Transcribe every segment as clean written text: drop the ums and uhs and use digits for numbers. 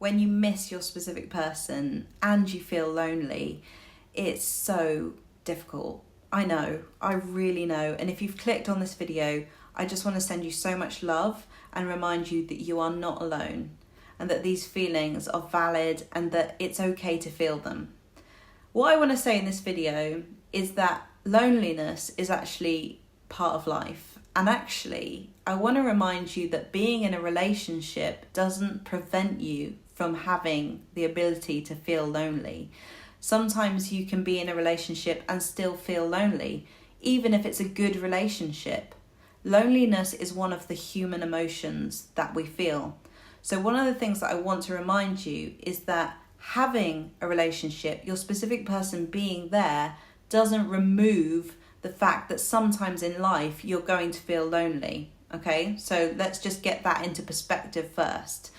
when you miss your specific person and you feel lonely, it's so difficult. I know, I really know. And if you've clicked on this video, I just want to send you so much love and remind you that you are not alone and that these feelings are valid and that it's okay to feel them. What I want to say in this video is that loneliness is actually part of life. And actually, I want to remind you that being in a relationship doesn't prevent you from having the ability to feel lonely. Sometimes you can be in a relationship and still feel lonely, even if it's a good relationship. Loneliness is one of the human emotions that we feel. So one of the things that I want to remind you is that having a relationship, your specific person being there, doesn't remove the fact that sometimes in life you're going to feel lonely. Okay, so let's just get that into perspective first.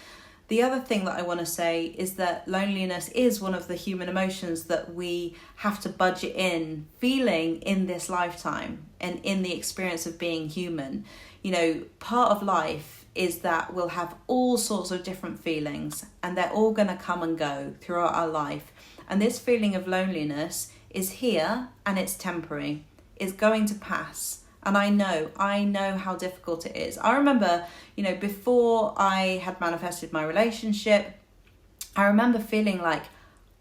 The other thing that I want to say is that loneliness is one of the human emotions that we have to budget in feeling in this lifetime and in the experience of being human. You know, part of life is that we'll have all sorts of different feelings and they're all going to come and go throughout our life. And this feeling of loneliness is here and it's temporary. It's going to pass. And I know how difficult it is. I remember, before I had manifested my relationship, I remember feeling like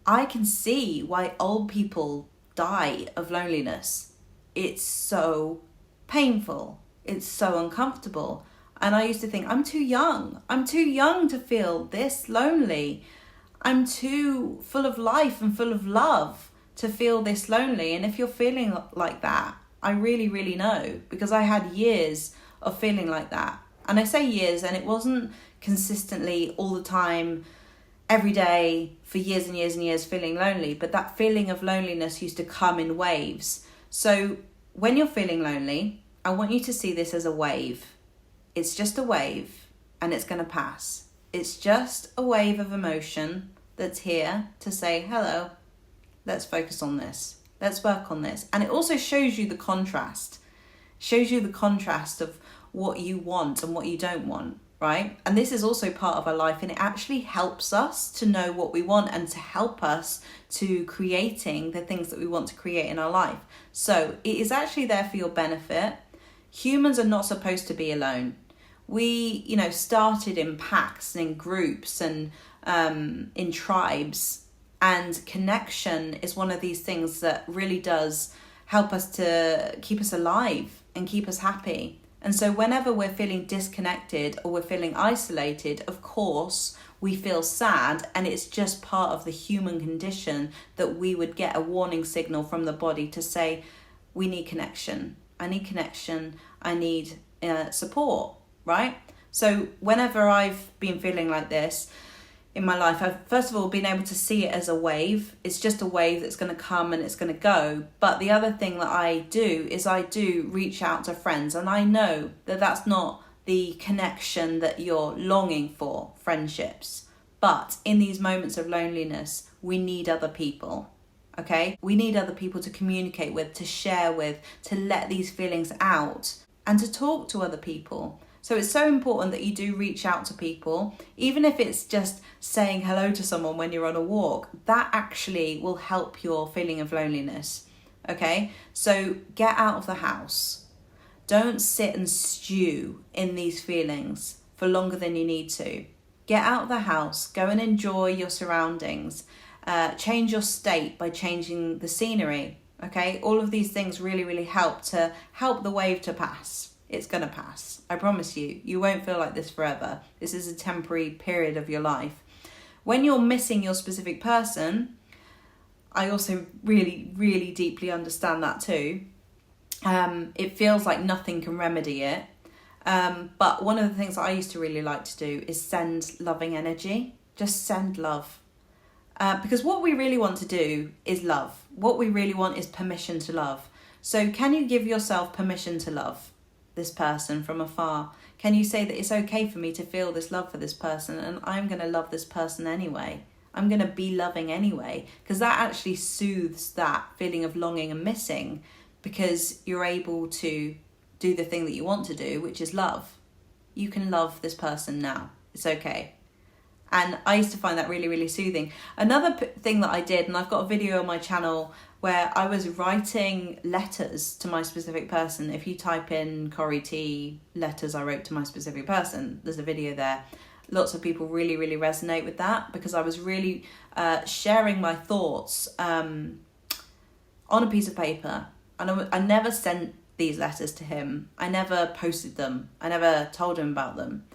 I can see why old people die of loneliness. It's so painful. It's so uncomfortable. And I used to think, I'm too young. I'm too young to feel this lonely. I'm too full of life and full of love to feel this lonely. And if you're feeling like that, I really, really know, because I had years of feeling like that. And I say years, and it wasn't consistently all the time, every day, for years and years and years feeling lonely. But that feeling of loneliness used to come in waves. So when you're feeling lonely, I want you to see this as a wave. It's just a wave and it's going to pass. It's just a wave of emotion that's here to say, hello, let's focus on this. Let's work on this. And it also shows you the contrast. Shows you the contrast of what you want and what you don't want, right? And this is also part of our life, and it actually helps us to know what we want and to help us to creating the things that we want to create in our life. So it is actually there for your benefit. Humans are not supposed to be alone. We, started in packs and in groups and in tribes. And connection is one of these things that really does help us to keep us alive and keep us happy. And so whenever we're feeling disconnected or we're feeling isolated, of course, we feel sad, and it's just part of the human condition that we would get a warning signal from the body to say, we need connection. I need connection. I need support, right? So whenever I've been feeling like this, in my life, I've first of all been able to see it as a wave. It's just a wave that's going to come and it's going to go. But the other thing that I do is I do reach out to friends, and I know that that's not the connection that you're longing for, friendships. But in these moments of loneliness, we need other people, okay? We need other people to communicate with, to share with, to let these feelings out and to talk to other people. So it's so important that you do reach out to people, even if it's just saying hello to someone when you're on a walk. That actually will help your feeling of loneliness, okay? So get out of the house. Don't sit and stew in these feelings for longer than you need to. Get out of the house, go and enjoy your surroundings. Change your state by changing the scenery, okay? All of these things really, really help the wave to pass. It's going to pass. I promise you. You won't feel like this forever. This is a temporary period of your life. When you're missing your specific person, I also really, really deeply understand that too. It feels like nothing can remedy it. But one of the things that I used to really like to do is send loving energy. Just send love. Because what we really want to do is love. What we really want is permission to love. So can you give yourself permission to love this person from afar? Can you say that it's okay for me to feel this love for this person, and I'm going to love this person anyway? I'm going to be loving anyway, because that actually soothes that feeling of longing and missing, because you're able to do the thing that you want to do, which is love. You can love this person now. It's okay. And I used to find that really, really soothing. Another thing that I did, and I've got a video on my channel where I was writing letters to my specific person. If you type in Corrie T letters I wrote to my specific person, there's a video there. Lots of people really, really resonate with that, because I was really sharing my thoughts on a piece of paper. And I never sent these letters to him. I never posted them. I never told him about them.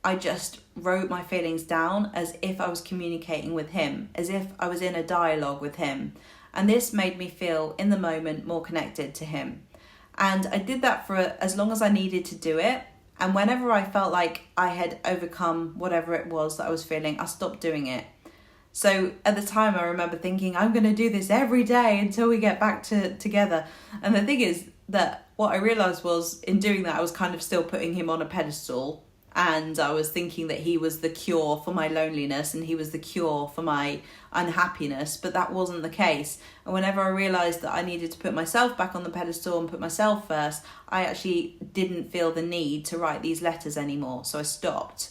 I just wrote my feelings down as if I was communicating with him, as if I was in a dialogue with him. And this made me feel, in the moment, more connected to him. And I did that for as long as I needed to do it. And whenever I felt like I had overcome whatever it was that I was feeling, I stopped doing it. So at the time, I remember thinking, I'm going to do this every day until we get back together. And the thing is that what I realised was, in doing that, I was kind of still putting him on a pedestal. And I was thinking that he was the cure for my loneliness and he was the cure for my unhappiness, but that wasn't the case. And whenever I realised that I needed to put myself back on the pedestal and put myself first, I actually didn't feel the need to write these letters anymore. So I stopped.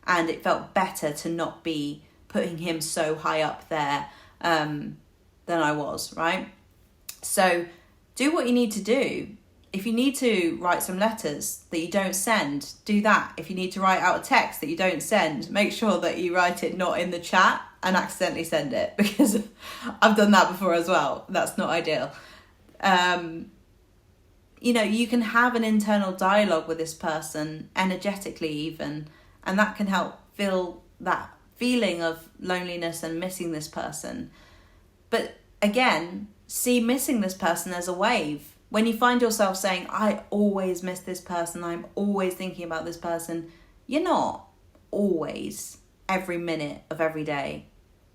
And it felt better to not be putting him so high up there than I was, right? So do what you need to do. If you need to write some letters that you don't send, do that. If you need to write out a text that you don't send, make sure that you write it not in the chat and accidentally send it, because I've done that before as well. That's not ideal. You know, you can have an internal dialogue with this person, energetically even, and that can help fill that feeling of loneliness and missing this person. But again, see missing this person as a wave. When you find yourself saying, I always miss this person, I'm always thinking about this person, you're not always, every minute of every day,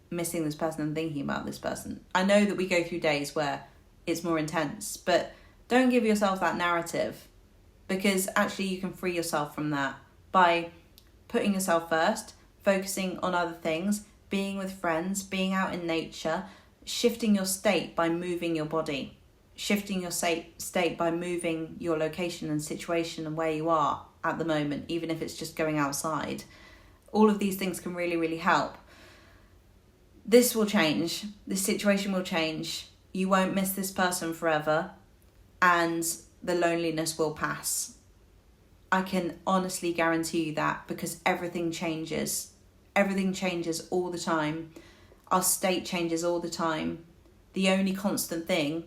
missing this person and thinking about this person. I know that we go through days where it's more intense, but don't give yourself that narrative, because actually you can free yourself from that by putting yourself first, focusing on other things, being with friends, being out in nature, shifting your state by moving your body. Shifting your state by moving your location and situation and where you are at the moment, even if it's just going outside. All of these things can really, really help. This will change. This situation will change. You won't miss this person forever, and the loneliness will pass. I can honestly guarantee you that, because everything changes. Everything changes all the time. Our state changes all the time. The only constant thing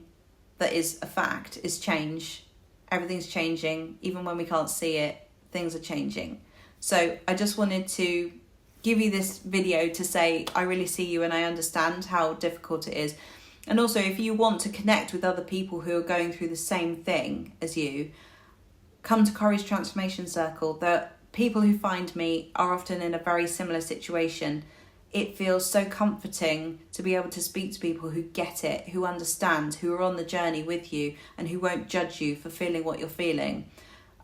that is a fact is change. Everything's changing. Even when we can't see it, things are changing. So I just wanted to give you this video to say, I really see you and I understand how difficult it is. And also, if you want to connect with other people who are going through the same thing as you, come to Corrie's Transformation Circle. The people who find me are often in a very similar situation. It feels so comforting to be able to speak to people who get it, who understand, who are on the journey with you, and who won't judge you for feeling what you're feeling.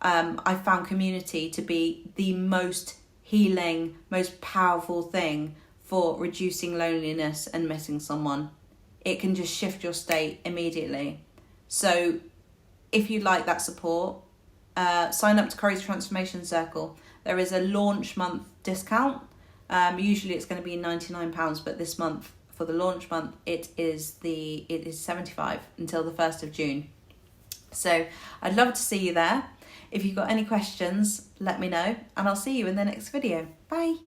I found community to be the most healing, most powerful thing for reducing loneliness and missing someone. It can just shift your state immediately. So if you'd like that support, sign up to Corrie's Transformation Circle. There is a launch month discount. Usually it's going to be £99, but this month, for the launch month, it is £75 until the 1st of June. So I'd love to see you there. If you've got any questions, let me know, and I'll see you in the next video. Bye.